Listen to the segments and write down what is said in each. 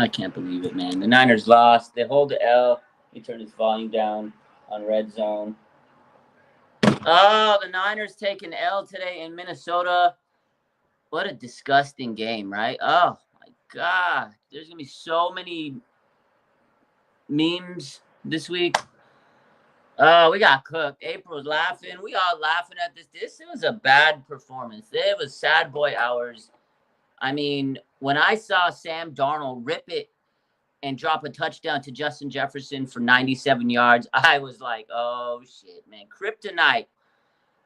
I can't believe it, man. The Niners lost. They hold the L. He turned his volume down on Red Zone. Oh, the Niners take an L today in Minnesota. What a disgusting game, right? Oh, my God. There's going to be so many memes this week. We got cooked. April's laughing. We all laughing at this. This was a bad performance. It was sad boy hours. I mean, when I saw Sam Darnold rip it and drop a touchdown to Justin Jefferson for 97 yards, I was like, oh, shit, man. Kryptonite.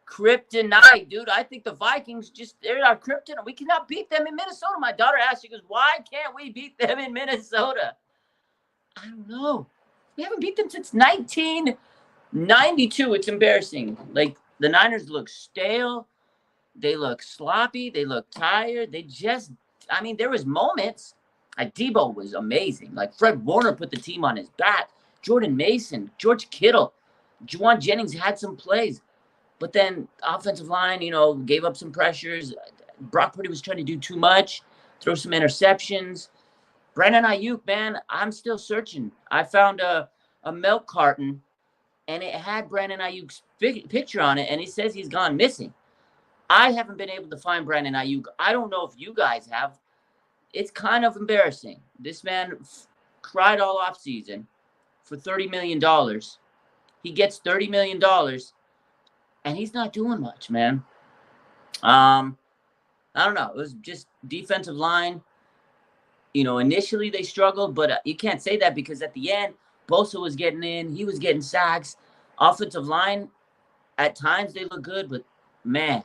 Kryptonite, dude. I think the Vikings they're our kryptonite. We cannot beat them in Minnesota. My daughter asked, she goes, why can't we beat them in Minnesota? I don't know. We haven't beat them since 1992. It's embarrassing. Like, the Niners look stale. They look sloppy. They look tired. There was moments. Like, Debo was amazing. Like, Fred Warner put the team on his back. Jordan Mason, George Kittle, Juwan Jennings had some plays. But then offensive line, gave up some pressures. Brock Purdy was trying to do too much, throw some interceptions. Brandon Ayuk, man, I'm still searching. I found a milk carton, and it had Brandon Ayuk's picture on it, and it says he's gone missing. I haven't been able to find Brandon Ayuk. I don't know if you guys have. It's kind of embarrassing. This man cried all offseason for $30 million. He gets $30 million, and he's not doing much, man. I don't know. It was just defensive line. Initially they struggled, but you can't say that because at the end, Bosa was getting in. He was getting sacks. Offensive line, at times they look good, but, man,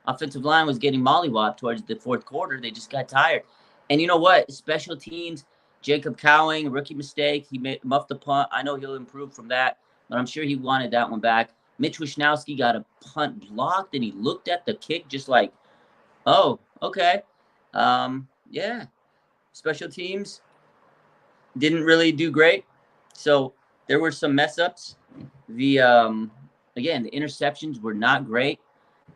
offensive line was getting mollywopped towards the fourth quarter. They just got tired. And you know what? Special teams, Jacob Cowing, rookie mistake. He muffed the punt. I know he'll improve from that, but I'm sure he wanted that one back. Mitch Wishnowsky got a punt blocked, and he looked at the kick just like, oh, okay. Yeah. Special teams didn't really do great. So there were some mess ups. The interceptions were not great.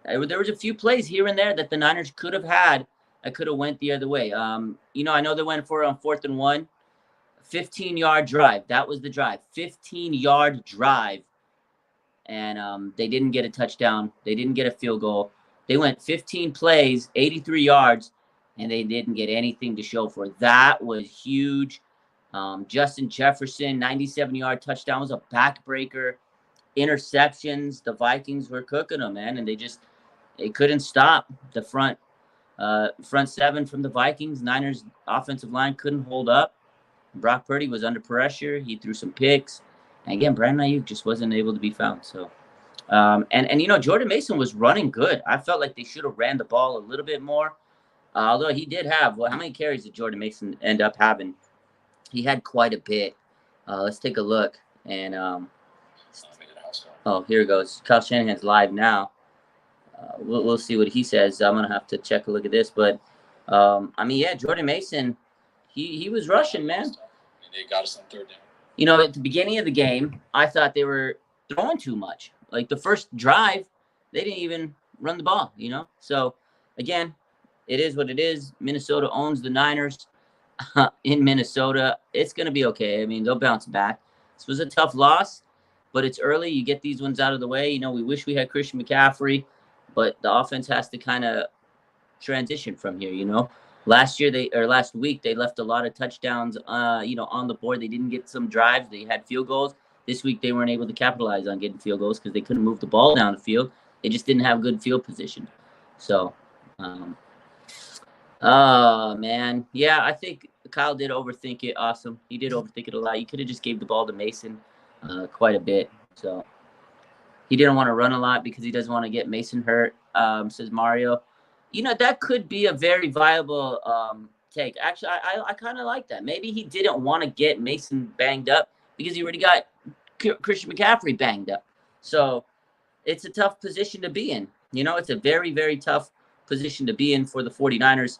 There was a few plays here and there that the Niners could have had that could have went the other way. I know they went for it on 4th and 1. 15-yard drive. That was the drive. 15-yard drive. And they didn't get a touchdown. They didn't get a field goal. They went 15 plays, 83 yards, and they didn't get anything to show for it. That was huge. Justin Jefferson, 97-yard touchdown, was a backbreaker. Interceptions, the Vikings were cooking them, man, and they couldn't stop the front seven from the Vikings. Niners offensive line couldn't hold up. Brock Purdy was under pressure. He threw some picks. And again, Brandon Ayuk just wasn't able to be found. So, Jordan Mason was running good. I felt like they should have ran the ball a little bit more. Although he did have, how many carries did Jordan Mason end up having? He had quite a bit. Let's take a look. And here it goes. Kyle Shanahan's live now. We'll see what he says. I'm gonna have to check a look at this, but Jordan Mason, he was rushing, man. They got us on 3rd down. At the beginning of the game, I thought they were throwing too much. Like the first drive, they didn't even run the ball. So again, it is what it is. Minnesota owns the Niners in Minnesota. It's gonna be okay. I mean, they'll bounce back. This was a tough loss, but it's early. You get these ones out of the way. We wish we had Christian McCaffrey, but the offense has to kind of transition from here. Last week they left a lot of touchdowns, on the board. They didn't get some drives. They had field goals. This week they weren't able to capitalize on getting field goals because they couldn't move the ball down the field. They just didn't have good field position. So, man, yeah, I think Kyle did overthink it. Awesome, he did overthink it a lot. You could have just gave the ball to Mason, quite a bit. So he didn't want to run a lot because he doesn't want to get Mason hurt. Says Mario. That could be a very viable take. Actually, I kind of like that. Maybe he didn't want to get Mason banged up because he already got Christian McCaffrey banged up. So it's a tough position to be in. It's a very, very tough position to be in for the 49ers,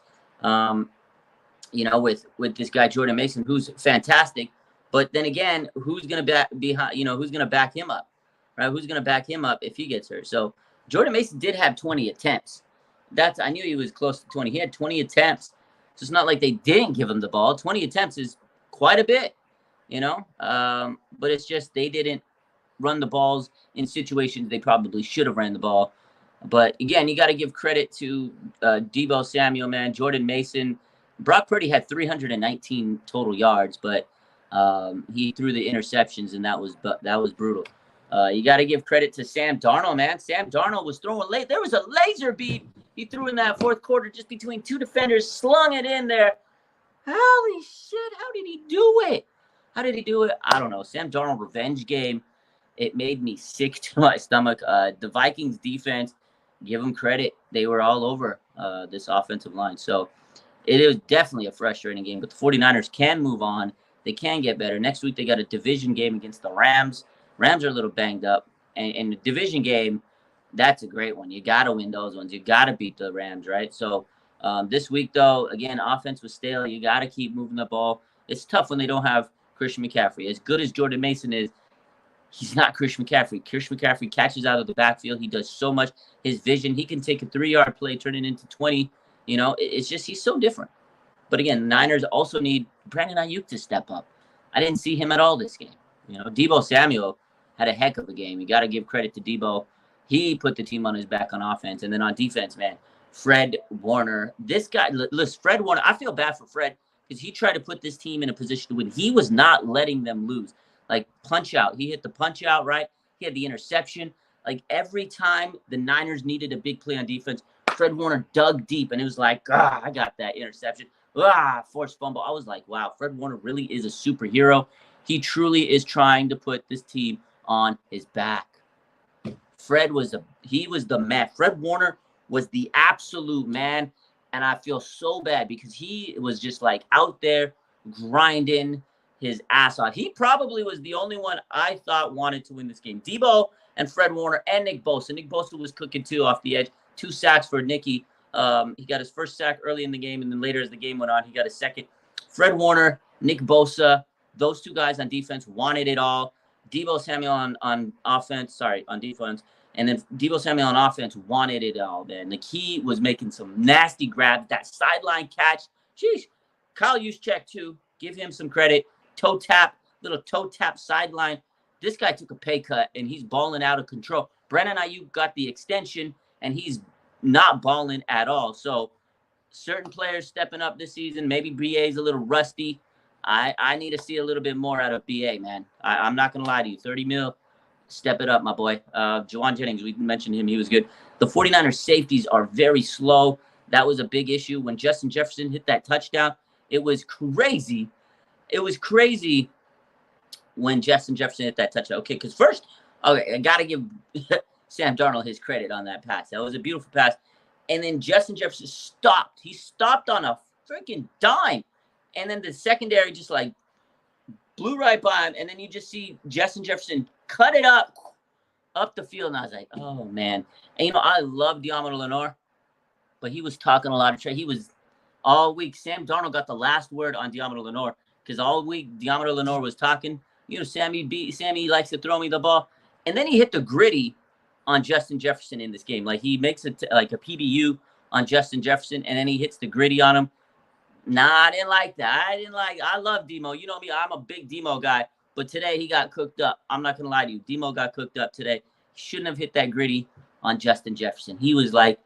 with this guy, Jordan Mason, who's fantastic. But then again, who's going to who's going to back him up, right? Who's going to back him up if he gets hurt? So Jordan Mason did have 20 attempts. I knew he was close to 20. He had 20 attempts. So it's not like they didn't give him the ball. 20 attempts is quite a bit, you know. But it's just they didn't run the balls in situations they probably should have ran the ball. But again, you got to give credit to Deebo Samuel, man, Jordan Mason. Brock Purdy had 319 total yards, but he threw the interceptions, and that was brutal. You got to give credit to Sam Darnold, man. Sam Darnold was throwing late. There was a laser beat he threw in that fourth quarter just between two defenders, slung it in there. Holy shit, how did he do it? How did he do it? I don't know. Sam Darnold revenge game. It made me sick to my stomach. The Vikings defense, give them credit. They were all over this offensive line. So it is definitely a frustrating game, but the 49ers can move on. They can get better. Next week, they got a division game against the Rams. Rams are a little banged up. And the division game, that's a great one. You got to win those ones. You got to beat the Rams, right? So this week, though, again, offense was stale. You got to keep moving the ball. It's tough when they don't have Christian McCaffrey. As good as Jordan Mason is, he's not Christian McCaffrey. Christian McCaffrey catches out of the backfield. He does so much. His vision, he can take a 3-yard play, turn it into 20. You know, it's just he's so different. But again, the Niners also need Brandon Ayuk to step up. I didn't see him at all this game. You know, Deebo Samuel had a heck of a game. You got to give credit to Deebo. He put the team on his back on offense. And then on defense, man, Fred Warner. This guy, listen, Fred Warner, I feel bad for Fred because he tried to put this team in a position to win. He was not letting them lose. Like, punch out. He hit the punch out, right? He had the interception. Like, every time the Niners needed a big play on defense, Fred Warner dug deep, and it was like, I got that interception. Forced fumble. I was like, wow, Fred Warner really is a superhero. He truly is trying to put this team on his back. Fred was the man. Fred Warner was the absolute man, and I feel so bad because he was just like out there grinding his ass off. He probably was the only one I thought wanted to win this game. Deebo and Fred Warner and Nick Bosa. Nick Bosa was cooking too off the edge. 2 sacks for Nicky. He got his first sack early in the game, and then later as the game went on, he got a second. Fred Warner, Nick Bosa, those 2 guys on defense wanted it all. Deebo Samuel on defense. And then Deebo Samuel on offense wanted it all, man. Like, he was making some nasty grabs. That sideline catch. Sheesh. Kyle Juszczyk, too. Give him some credit. Little toe tap sideline. This guy took a pay cut, and he's balling out of control. Brandon Ayuk got the extension, and he's not balling at all. So certain players stepping up this season. Maybe BA's a little rusty. I need to see a little bit more out of BA, man. I'm not going to lie to you. 30 mil, step it up, my boy. Juwan Jennings, we mentioned him. He was good. The 49ers safeties are very slow. That was a big issue. When Justin Jefferson hit that touchdown, it was crazy. It was crazy when Justin Jefferson hit that touchdown. Okay, because first, I got to give Sam Darnold his credit on that pass. That was a beautiful pass. And then Justin Jefferson stopped. He stopped on a freaking dime. And then the secondary just like blew right by him. And then you just see Justin Jefferson cut it up the field. And I was like, oh, man. And, you know, I love Deommodore Lenoir, but he was talking a lot of trash. He was all week. Sam Darnold got the last word on Deommodore Lenoir because all week Deommodore Lenoir was talking. You know, Sammy likes to throw me the ball. And then he hit the gritty on Justin Jefferson in this game. Like, he makes it like a PBU on Justin Jefferson, and then he hits the gritty on him. Nah, I didn't like that. I love Demo. You know me, I'm a big Demo guy. But today he got cooked up. I'm not going to lie to you. Demo got cooked up today. He shouldn't have hit that gritty on Justin Jefferson. He was like,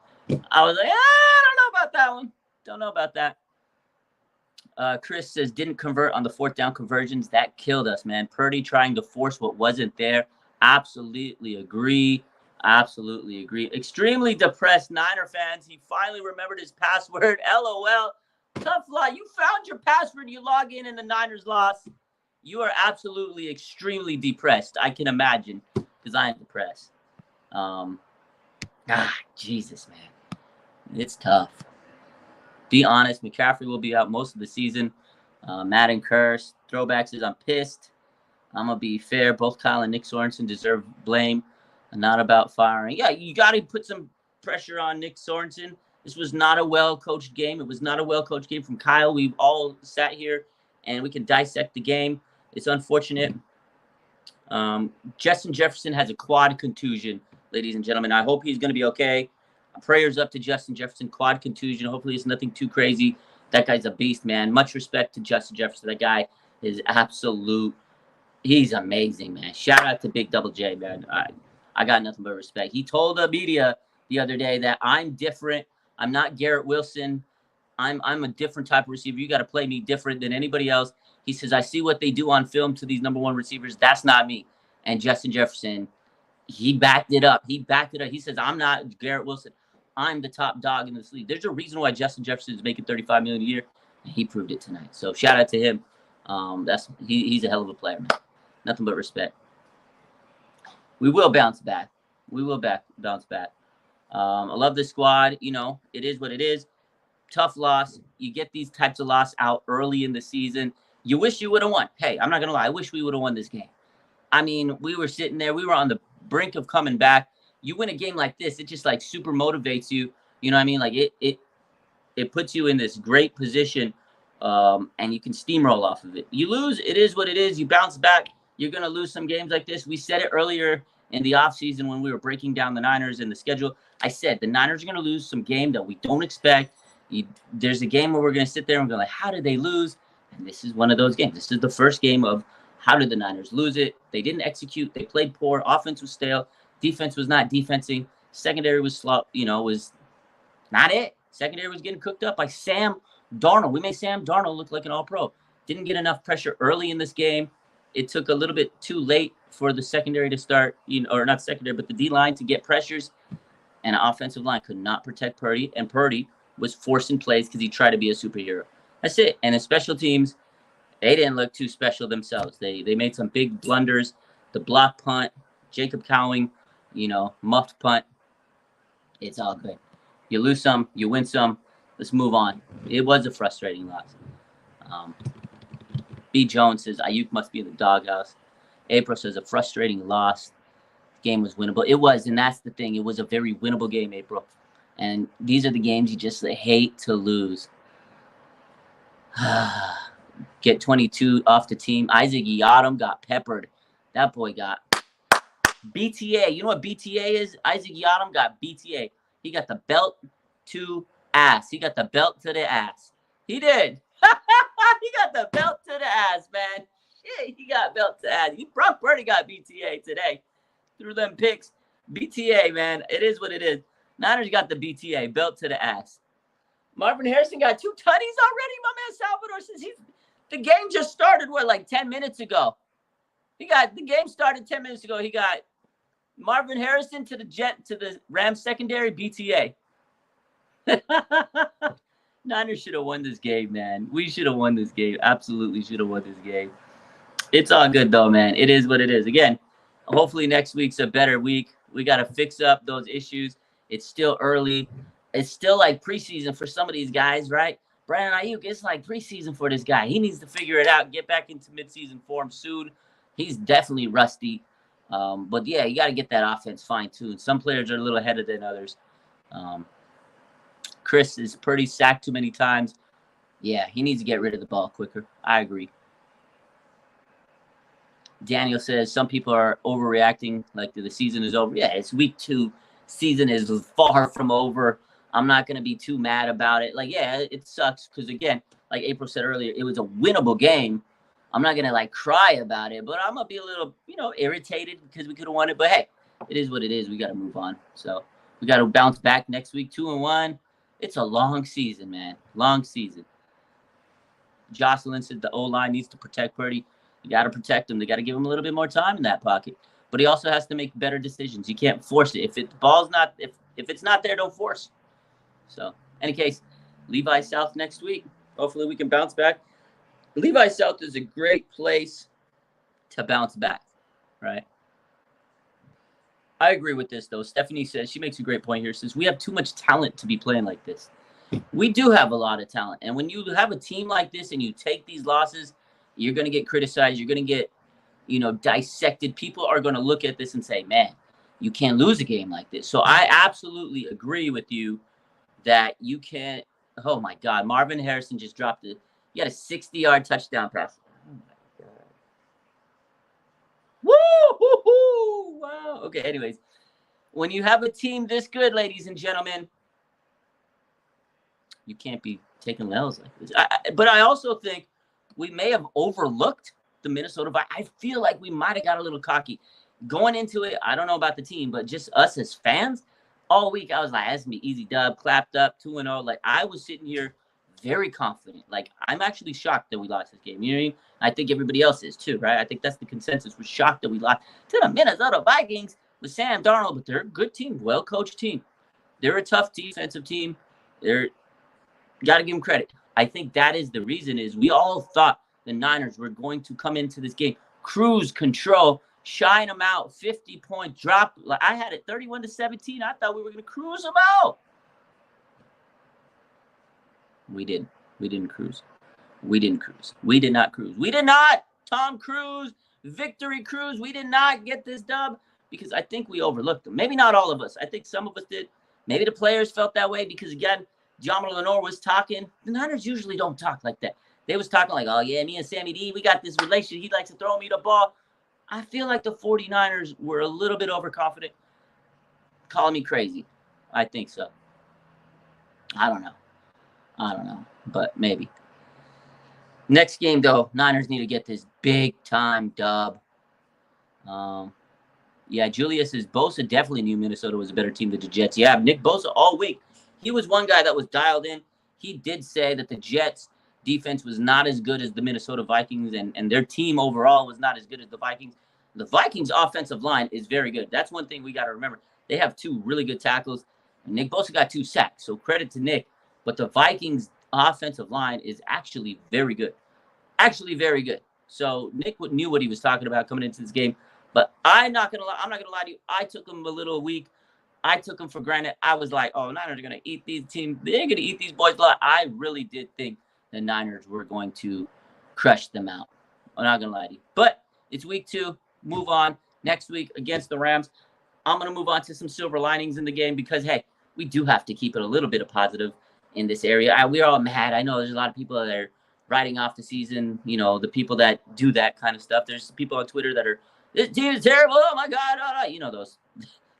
I was like, I don't know about that one. Don't know about that. Chris says, didn't convert on the 4th down conversions. That killed us, man. Purdy trying to force what wasn't there. Absolutely agree. Absolutely agree. Extremely depressed Niner fans. He finally remembered his password. LOL. Tough luck. You found your password. You log in and the Niners lost. You are absolutely extremely depressed. I can imagine because I am depressed. Jesus, man. It's tough. Be honest, McCaffrey will be out most of the season. Madden curse. Throwbacks is I'm pissed. I'm going to be fair. Both Kyle and Nick Sorensen deserve blame. Not about firing. Yeah, you got to put some pressure on Nick Sorensen. This was not a well-coached game. It was not a well-coached game from Kyle. We've all sat here, and we can dissect the game. It's unfortunate. Justin Jefferson has a quad contusion, ladies and gentlemen. I hope he's going to be okay. Prayers up to Justin Jefferson, quad contusion. Hopefully it's nothing too crazy. That guy's a beast, man. Much respect to Justin Jefferson. That guy is absolute. He's amazing, man. Shout out to Big Double J, man. I got nothing but respect. He told the media the other day that I'm different. I'm not Garrett Wilson. I'm a different type of receiver. You got to play me different than anybody else. He says, I see what they do on film to these number one receivers. That's not me. And Justin Jefferson, he backed it up. He backed it up. He says, I'm not Garrett Wilson. I'm the top dog in this league. There's a reason why Justin Jefferson is making $35 million a year. And he proved it tonight. So shout out to him. He's a hell of a player, man. Nothing but respect. We will bounce back. We will bounce back. I love this squad. You know, it is what it is. Tough loss. You get these types of loss out early in the season. You wish you would have won. Hey, I'm not going to lie. I wish we would have won this game. I mean, we were sitting there. We were on the brink of coming back. You win a game like this, it just like super motivates you. You know what I mean? Like it puts you in this great position, and you can steamroll off of it. You lose, it is what it is. You bounce back. You're going to lose some games like this. We said it earlier in the offseason when we were breaking down the Niners and the schedule. I said the Niners are going to lose some game that we don't expect. There's a game where we're going to sit there and go like, how did they lose? And this is one of those games. This is the first game of how did the Niners lose it? They didn't execute. They played poor. Offense was stale. Defense was not defensing. Secondary was was not it. Secondary was getting cooked up by Sam Darnold. We made Sam Darnold look like an all-pro. Didn't get enough pressure early in this game. It took a little bit too late for the secondary to start, or not secondary, but the D-line to get pressures. And the offensive line could not protect Purdy. And Purdy was forcing plays because he tried to be a superhero. That's it. And the special teams, they didn't look too special themselves. They made some big blunders. The block punt, Jacob Cowing, muffed punt. It's all good. You lose some, you win some. Let's move on. It was a frustrating loss. B. Jones says Ayuk must be in the doghouse. April says a frustrating loss. Game was winnable. It was, and that's the thing. It was a very winnable game, April. And these are the games you just hate to lose. Get 22 off the team. Isaac Yiadom got peppered. That boy got BTA. You know what BTA is? Isaac Yiadom got BTA. He got the belt to ass. He got the belt to the ass. He did. He got the belt to the ass, man. Shit, he got belt to ass. Brock Purdy got BTA today. Through them picks. BTA, man. It is what it is. Niners got the BTA, belt to the ass. Marvin Harrison got 2 tutties already, my man Salvador says the game just started, 10 minutes ago. The game started 10 minutes ago. He got Marvin Harrison to the Rams secondary, BTA. Niners should have won this game, man. We should have won this game. Absolutely should have won this game. It's all good, though, man. It is what it is. Again, hopefully next week's a better week. We got to fix up those issues. It's still early. It's still like preseason for some of these guys, right? Brandon Ayuk, it's like preseason for this guy. He needs to figure it out, get back into midseason form soon. He's definitely rusty. But, yeah, you got to get that offense fine-tuned. Some players are a little ahead than others. Chris is pretty sacked too many times. Yeah, he needs to get rid of the ball quicker. I agree. Daniel says some people are overreacting like the season is over. Yeah, it's week 2. Season is far from over. I'm not going to be too mad about it. It sucks because, again, like April said earlier, it was a winnable game. I'm not going to, cry about it, but I'm going to be a little, irritated because we could have won it. But, hey, it is what it is. We got to move on. So we got to bounce back next week, 2-1. It's a long season, man. Long season. Jocelyn said the O-line needs to protect Purdy. You got to protect him. They got to give him a little bit more time in that pocket. But he also has to make better decisions. You can't force it. If the ball's not, if it's not there, don't force. So, any case, Levi South next week. Hopefully we can bounce back. Levi South is a great place to bounce back, right? I agree with this, though. Stephanie says, she makes a great point here. Says, we have too much talent to be playing like this. We do have a lot of talent. And when you have a team like this and you take these losses, you're going to get criticized. You're going to get, dissected. People are going to look at this and say, man, you can't lose a game like this. So I absolutely agree with you that you can't. Oh, my God. Marvin Harrison just dropped it. He had a 60-yard touchdown pass. Oh, my God. Woo! Wow. Okay, anyways. When you have a team this good, ladies and gentlemen, You can't be taking L's like this. But I also think we may have overlooked the Minnesota Vikings. I feel like we might have got a little cocky going into it. I don't know about the team, but just us as fans, all week I was like, that's gonna be easy dub, clapped up, 2-0. Like I was sitting here very confident. Like I'm actually shocked that we lost this game. You know what I mean? I think everybody else is too, right? I think that's the consensus. We're shocked that we lost to the Minnesota Vikings with Sam Darnold, but they're a good team, well-coached team. They're a tough defensive team. They're got to give them credit. I think that is the reason is we all thought the Niners were going to come into this game, cruise control, shine them out, 50-point drop. Like I had it 31-17. I thought we were going to cruise them out. We didn't. We didn't cruise. We didn't cruise. We did not cruise. We did not. Tom Cruise, victory cruise. We did not get this dub because I think we overlooked them. Maybe not all of us. I think some of us did. Maybe the players felt that way because, again, John Lenore was talking. The Niners usually don't talk like that. They was talking like, oh, yeah, me and Sammy D, we got this relation. He likes to throw me the ball. I feel like the 49ers were a little bit overconfident. Calling me crazy. I think so. I don't know, but maybe. Next game, though, Niners need to get this big-time dub. Yeah, Julius says Bosa definitely knew Minnesota was a better team than the Jets. Yeah, Nick Bosa all week. He was one guy that was dialed in. He did say that the Jets' defense was not as good as the Minnesota Vikings, and their team overall was not as good as the Vikings. The Vikings' offensive line is very good. That's one thing we got to remember. They have 2 really good tackles. And Nick Bosa got 2 sacks, so credit to Nick. But the Vikings' offensive line is actually very good. Actually very good. So Nick knew what he was talking about coming into this game. But I'm not gonna lie to you. I took him a little weak. I took him for granted. I was like, oh, Niners are gonna eat these teams. They're gonna eat these boys alive. I really did think the Niners were going to crush them out. I'm not gonna lie to you. But it's week 2. Move on. Next week against the Rams. I'm gonna move on to some silver linings in the game because hey, we do have to keep it a little bit of positive in this area. We're all mad. I know there's a lot of people that are writing off the season. You know, the people that do that kind of stuff. There's people on Twitter that are, this team is terrible. Oh my God. You know, those,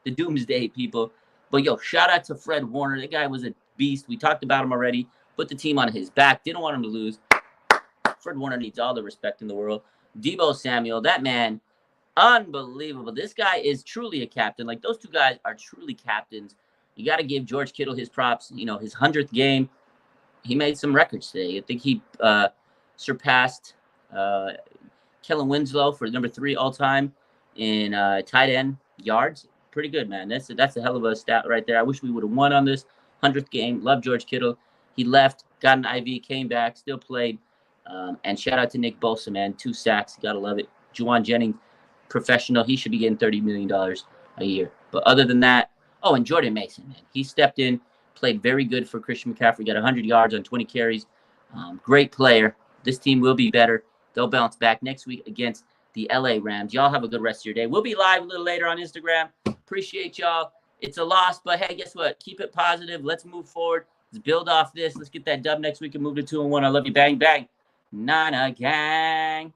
the doomsday people. But yo, shout out to Fred Warner. That guy was a beast. We talked about him already. Put the team on his back. Didn't want him to lose. Fred Warner needs all the respect in the world. Deebo Samuel, that man, unbelievable. This guy is truly a captain. Like those 2 guys are truly captains. You got to give George Kittle his props. You know, his 100th game. He made some records today. I think he surpassed Kellen Winslow for number 3 all-time in tight end yards. Pretty good, man. That's a hell of a stat right there. I wish we would have won on this 100th game. Love George Kittle. He left, got an IV, came back, still played. And shout out to Nick Bosa, man. 2 sacks. You got to love it. Juwan Jennings, professional. He should be getting $30 million a year. But other than that, oh, and Jordan Mason, man. He stepped in, played very good for Christian McCaffrey. Got 100 yards on 20 carries. Great player. This team will be better. They'll bounce back next week against the LA Rams. Y'all have a good rest of your day. We'll be live a little later on Instagram. Appreciate y'all. It's a loss, but hey, guess what? Keep it positive. Let's move forward. Let's build off this. Let's get that dub next week and move to 2-1. I love you. Bang, bang. Nana gang.